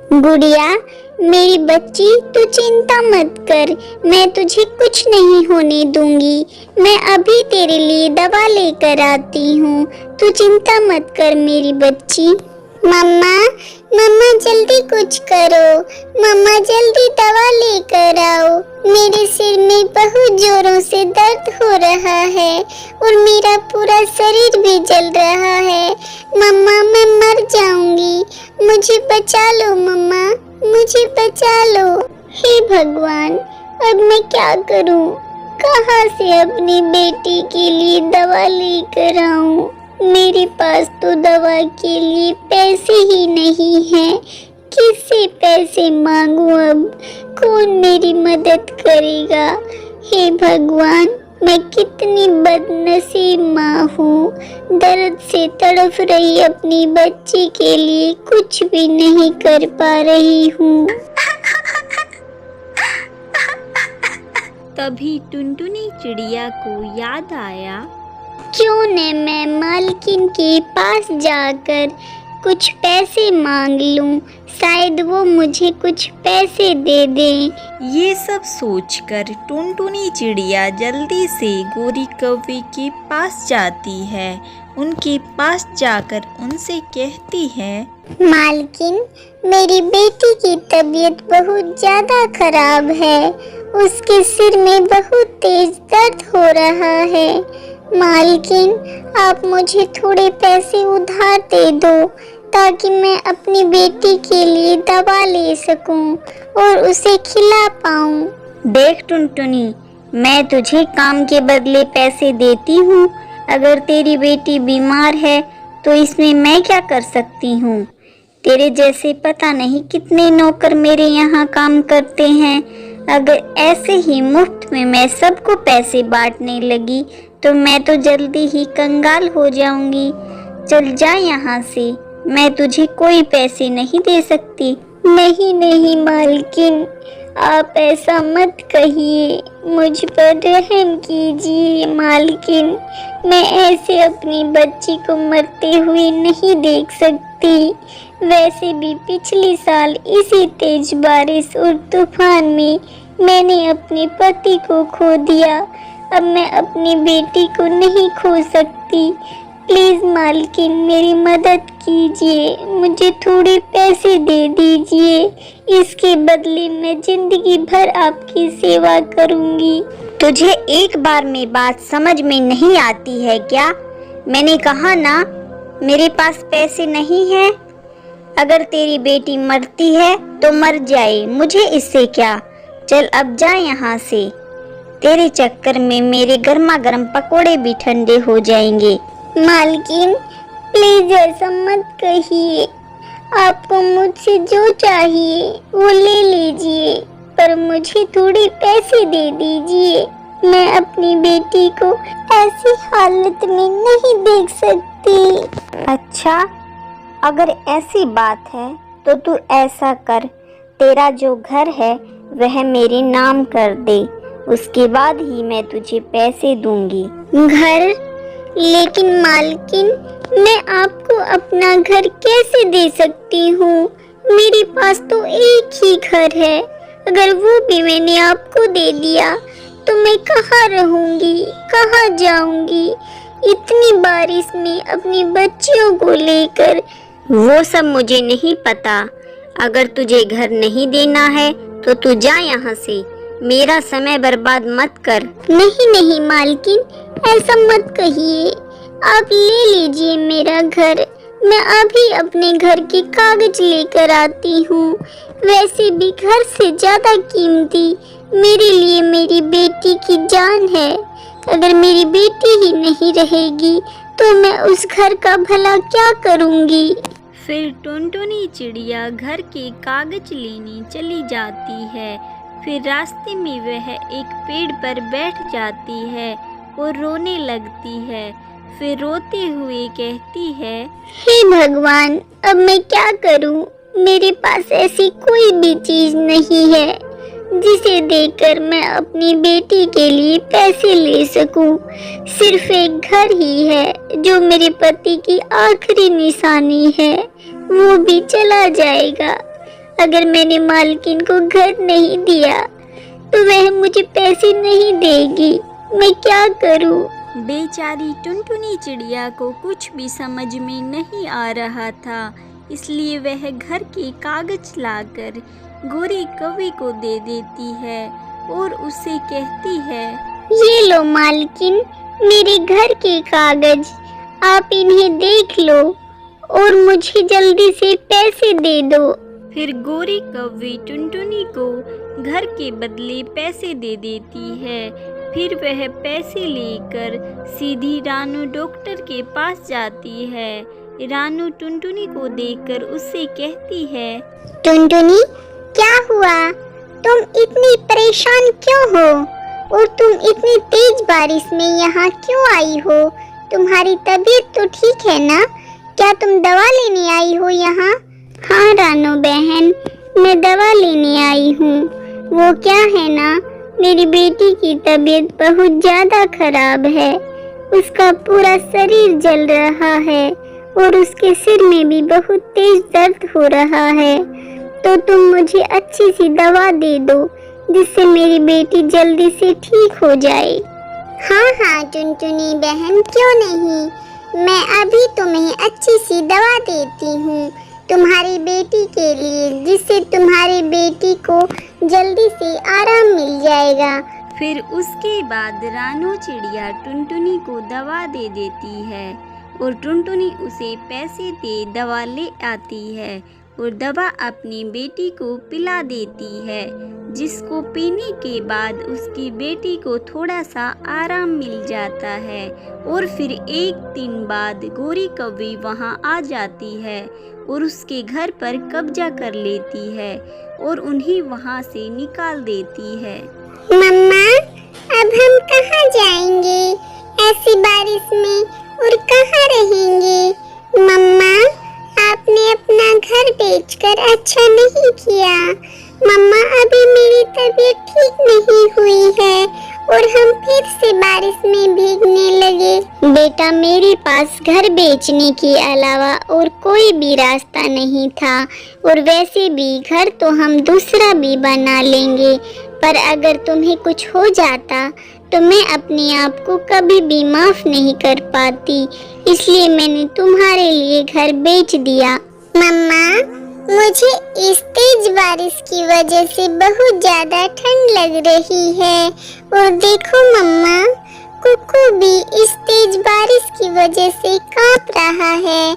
गुड़िया, मेरी बच्ची, तू चिंता मत कर। मैं तुझे कुछ नहीं होने दूंगी। मैं अभी तेरे लिए दवा लेकर आती हूँ। तू चिंता मत कर मेरी बच्ची। मम्मा, मम्मा जल्दी कुछ करो। मम्मा जल्दी दवा लेकर आओ। मेरे सिर में बहुत जोरों से दर्द हो रहा है और मेरा पूरा शरीर भी जल रहा है। मम्मा, मैं मर जाऊंगी। मुझे बचा लो मम्मा, मुझे बचा लो। हे भगवान, अब मैं क्या करूं? कहाँ से अपनी बेटी के लिए दवा लेकर आऊं? मेरे पास तो दवा के लिए पैसे ही नहीं हैं। किससे पैसे मांगूं अब? कौन मेरी मदद करेगा? हे भगवान, मैं कितनी बदनसीब माँ हूँ। दर्द से तड़प रही अपनी बच्ची के लिए कुछ भी नहीं कर पा रही हूँ। तभी टुनटुनी चिड़िया को याद आया, क्यों न मैं मालकिन के पास जाकर कुछ पैसे मांग लूं, शायद वो मुझे कुछ पैसे दे दें। ये सब सोचकर टुनटुनी चिड़िया जल्दी से गोरी कौवे के पास जाती है। उनके पास जाकर उनसे कहती है, मालकिन, मेरी बेटी की तबीयत बहुत ज़्यादा खराब है। उसके सिर में बहुत तेज दर्द हो रहा है। मालकिन, आप मुझे थोड़े पैसे उधार दे दो ताकि मैं अपनी बेटी के लिए दवा ले सकूं और उसे खिला पाऊं। देख टुनटुनी, मैं तुझे काम के बदले पैसे देती हूँ। अगर तेरी बेटी बीमार है तो इसमें मैं क्या कर सकती हूँ? तेरे जैसे पता नहीं कितने नौकर मेरे यहाँ काम करते हैं। अगर ऐसे ही मुफ्त में मैं सबको पैसे बांटने लगी तो मैं तो जल्दी ही कंगाल हो जाऊंगी। चल जा यहाँ से, मैं तुझे कोई पैसे नहीं दे सकती। नहीं नहीं मालकिन, आप ऐसा मत कहिए। मुझ पर रहम कीजिए मालकिन। मैं ऐसे अपनी बच्ची को मरते हुए नहीं देख सकती। वैसे भी पिछले साल इसी तेज बारिश और तूफान में मैंने अपने पति को खो दिया। अब मैं अपनी बेटी को नहीं खो सकती। प्लीज़ मालकिन, मेरी मदद कीजिए। मुझे थोड़े पैसे दे दीजिए। इसके बदले मैं जिंदगी भर आपकी सेवा करूंगी। तुझे एक बार में बात समझ में नहीं आती है क्या? मैंने कहा ना, मेरे पास पैसे नहीं हैं। अगर तेरी बेटी मरती है तो मर जाए, मुझे इससे क्या। चल अब जा यहाँ से। तेरे चक्कर में मेरे गर्मा गर्म पकोड़े भी ठंडे हो जाएंगे। मालकिन, प्लीज ऐसा मत कहिए। आपको मुझसे जो चाहिए वो ले लीजिए, पर मुझे थोड़े पैसे दे दीजिए। मैं अपनी बेटी को ऐसी हालत में नहीं देख सकती। अच्छा, अगर ऐसी बात है तो तू ऐसा कर, तेरा जो घर है वह मेरे नाम कर दे, उसके बाद ही मैं तुझे पैसे दूंगी। घर? लेकिन मालकिन, मैं आपको अपना घर कैसे दे सकती हूँ? मेरे पास तो एक ही घर है। अगर वो भी मैंने आपको दे दिया तो मैं कहाँ रहूँगी, कहाँ जाऊँगी इतनी बारिश में अपनी बच्चियों को लेकर? वो सब मुझे नहीं पता। अगर तुझे घर नहीं देना है तो तू जा यहाँ से। मेरा समय बर्बाद मत कर। नहीं नहीं मालकिन, ऐसा मत कहिए। आप ले लीजिए मेरा घर। मैं अभी अपने घर के कागज लेकर आती हूँ। वैसे भी घर से ज्यादा कीमती मेरे लिए मेरी बेटी की जान है। अगर मेरी बेटी ही नहीं रहेगी तो मैं उस घर का भला क्या करूँगी? फिर टुनटुनी चिड़िया घर के कागज लेने चली जाती है। फिर रास्ते में वह एक पेड़ पर बैठ जाती है और रोने लगती है। फिर रोते हुए कहती है, हे भगवान, अब मैं क्या करूं? मेरे पास ऐसी कोई भी चीज नहीं है जिसे देकर मैं अपनी बेटी के लिए पैसे ले सकूं। सिर्फ एक घर ही है जो मेरे पति की आखिरी निशानी है। वो भी चला जाएगा। अगर मैंने मालकिन को घर नहीं दिया तो वह मुझे पैसे नहीं देगी। मैं क्या करूं? बेचारी टुनटुनी चिड़िया को कुछ भी समझ में नहीं आ रहा था, इसलिए वह घर के कागज लाकर गोरी कौवे को दे देती है और उसे कहती है, ये लो मालकिन, मेरे घर के कागज, आप इन्हें देख लो और मुझे जल्दी से पैसे दे दो। फिर गोरी कौवी टुनटुनी को घर के बदले पैसे दे देती है। फिर वह पैसे लेकर सीधी रानू डॉक्टर के पास जाती है। रानू टुनटुनी को देखकर उससे कहती है, टुनटुनी, क्या हुआ? तुम इतनी परेशान क्यों हो और तुम इतनी तेज बारिश में यहाँ क्यों आई हो? तुम्हारी तबीयत तो ठीक है ना? क्या तुम दवा लेने आई हो यहाँ? हाँ रानू बहन, मैं दवा लेने आई हूँ। वो क्या है ना, मेरी बेटी की तबीयत बहुत ज़्यादा खराब है। उसका पूरा शरीर जल रहा है और उसके सिर में भी बहुत तेज दर्द हो रहा है। तो तुम मुझे अच्छी सी दवा दे दो जिससे मेरी बेटी जल्दी से ठीक हो जाए। हाँ हाँ टुनटुनी बहन, क्यों नहीं, मैं अभी तुम्हें अच्छी सी दवा देती हूँ तुम्हारी बेटी के लिए, जिससे तुम्हारी बेटी को जल्दी से आराम मिल जाएगा। फिर उसके बाद रानू चिड़िया टुनटुनी को दवा दे देती है और टुनटुनी उसे पैसे दे दवा ले आती है और दवा अपनी बेटी को पिला देती है, जिसको पीने के बाद उसकी बेटी को थोड़ा सा आराम मिल जाता है। और फिर एक दिन बाद गोरी कौवी वहाँ आ जाती है और उसके घर पर कब्जा कर लेती है और उन्हें वहाँ से निकाल देती है। मम्मा, अब हम कहाँ जाएंगे ऐसी बारिश में और कहाँ रहेंगे? मम्मा, आपने अपना घर बेचकर अच्छा नहीं किया। मम्मा, अभी मेरी तबीयत ठीक नहीं हुई है और हम फिर से बारिश में भीगने लगे। बेटा, मेरे पास घर बेचने के अलावा और कोई भी रास्ता नहीं था और वैसे भी घर तो हम दूसरा भी बना लेंगे, पर अगर तुम्हें कुछ हो जाता तो मैं अपने आप को कभी भी माफ नहीं कर पाती, इसलिए मैंने तुम्हारे लिए घर बेच दिया। मम्मा, मुझे इस तेज बारिश की वजह से बहुत ज्यादा ठंड लग रही है और देखो मम्मा, कुक्कू भी इस तेज बारिश की वजह से कांप रहा है।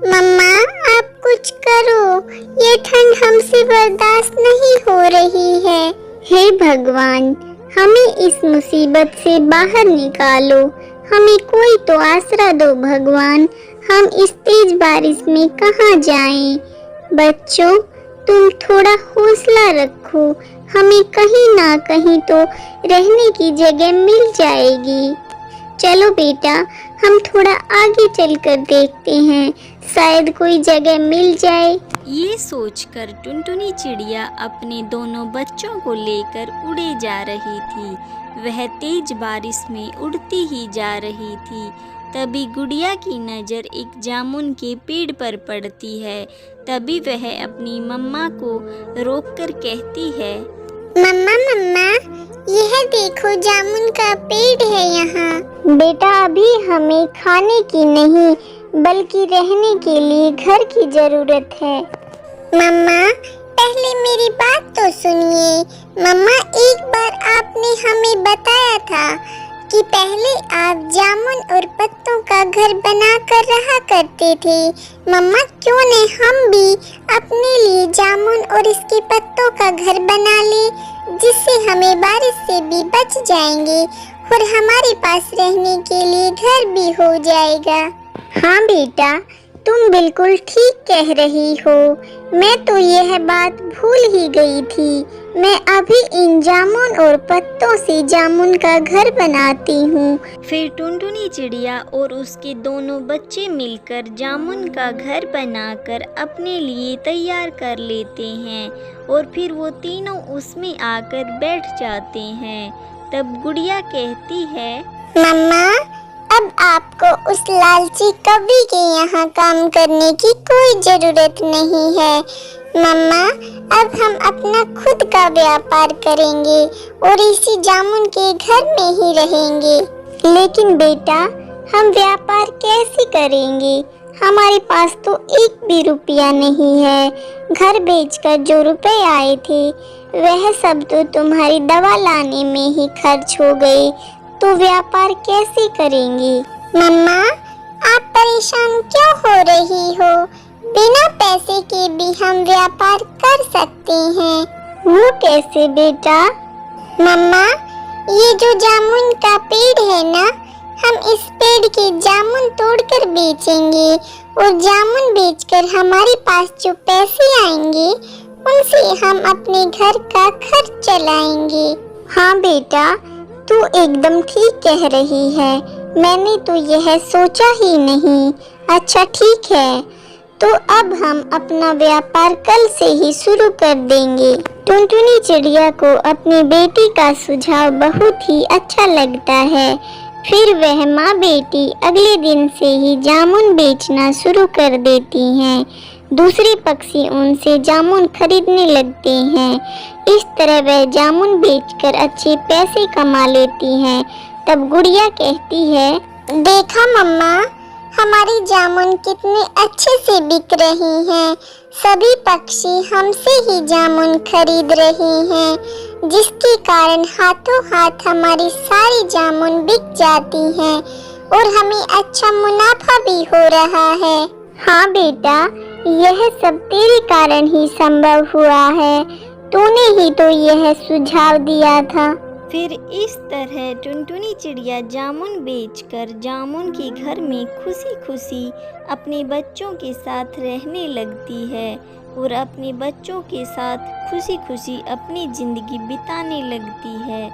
मम्मा, आप कुछ करो, ये ठंड हमसे बर्दाश्त नहीं हो रही है। हे भगवान, हमें इस मुसीबत से बाहर निकालो, हमें कोई तो आसरा दो भगवान, हम इस तेज बारिश में कहाँ जाएं? बच्चों, तुम थोड़ा हौसला रखो, हमें कहीं ना कहीं तो रहने की जगह मिल जाएगी। चलो बेटा, हम थोड़ा आगे चलकर देखते हैं, शायद कोई जगह मिल जाए। ये सोचकर टुनटुनी चिड़िया अपने दोनों बच्चों को लेकर उड़े जा रही थी। वह तेज बारिश में उड़ती ही जा रही थी। तभी गुड़िया की नज़र एक जामुन के पेड़ पर पड़ती है। तभी वह अपनी मम्मा को रोककर कहती है, मम्मा मम्मा, यह देखो जामुन का पेड़ है यहाँ। बेटा, अभी हमें खाने की नहीं बल्कि रहने के लिए घर की जरूरत है। मम्मा, पहले मेरी बात तो सुनिए। मम्मा, एक बार आपने हमें बताया था कि पहले आप जामुन और पत्तों का घर बना कर रहा करते थे। मम्मा, क्यों नहीं हम भी अपने लिए जामुन और इसके पत्तों का घर बना ले, जिससे हमें बारिश से भी बच जाएंगे और हमारे पास रहने के लिए घर भी हो जाएगा। हाँ बेटा, तुम बिल्कुल ठीक कह रही हो, मैं तो यह बात भूल ही गई थी। मैं अभी इन जामुन और पत्तों से जामुन का घर बनाती हूँ। फिर टुनटुनी चिड़िया और उसके दोनों बच्चे मिलकर जामुन का घर बनाकर अपने लिए तैयार कर लेते हैं और फिर वो तीनों उसमें आकर बैठ जाते हैं। तब गुड़िया कहती है, मम्मा, अब आपको उस लालची कवि के यहाँ काम करने की कोई जरूरत नहीं है। मम्मा, अब हम अपना खुद का व्यापार करेंगे और इसी जामुन के घर में ही रहेंगे। लेकिन बेटा, हम व्यापार कैसे करेंगे? हमारे पास तो एक भी रुपया नहीं है। घर बेचकर जो रुपए आए थे वह सब तो तुम्हारी दवा लाने में ही खर्च हो गए, तो व्यापार कैसे करेंगे? मम्मा, आप परेशान क्यों हो रही हो? बिना पैसे के भी हम व्यापार कर सकते हैं। वो कैसे बेटा? मम्मा, ये जो जामुन का पेड़ है ना, हम इस पेड़ के जामुन तोड़कर बेचेंगे और जामुन बेचकर हमारे पास जो पैसे आएंगे उनसे हम अपने घर का खर्च चलाएंगे। हाँ बेटा, तू एकदम ठीक कह रही है। मैंने तो यह सोचा ही नहीं। अच्छा ठीक है, तो अब हम अपना व्यापार कल से ही शुरू कर देंगे। टुनटुनी चिड़िया को अपनी बेटी का सुझाव बहुत ही अच्छा लगता है। फिर वह माँ बेटी अगले दिन से ही जामुन बेचना शुरू कर देती हैं। दूसरे पक्षी उनसे जामुन खरीदने लगते हैं। इस तरह वह जामुन बेचकर अच्छे पैसे कमा लेती हैं। तब गुड़िया कहती है, देखा मम्मा, हमारी जामुन कितने अच्छे से बिक रही हैं। सभी पक्षी हमसे ही जामुन खरीद रहे हैं, जिसके कारण हाथों हाथ हमारी सारी जामुन बिक जाती हैं और हमें अच्छा मुनाफा भी हो रहा है। हाँ बेटा, यह सब तेरे कारण ही संभव हुआ है। तूने ही तो यह सुझाव दिया था। फिर इस तरह टुनटुनी चिड़िया जामुन बेचकर जामुन के घर में खुशी खुशी अपने बच्चों के साथ रहने लगती है और अपने बच्चों के साथ खुशी खुशी अपनी ज़िंदगी बिताने लगती है।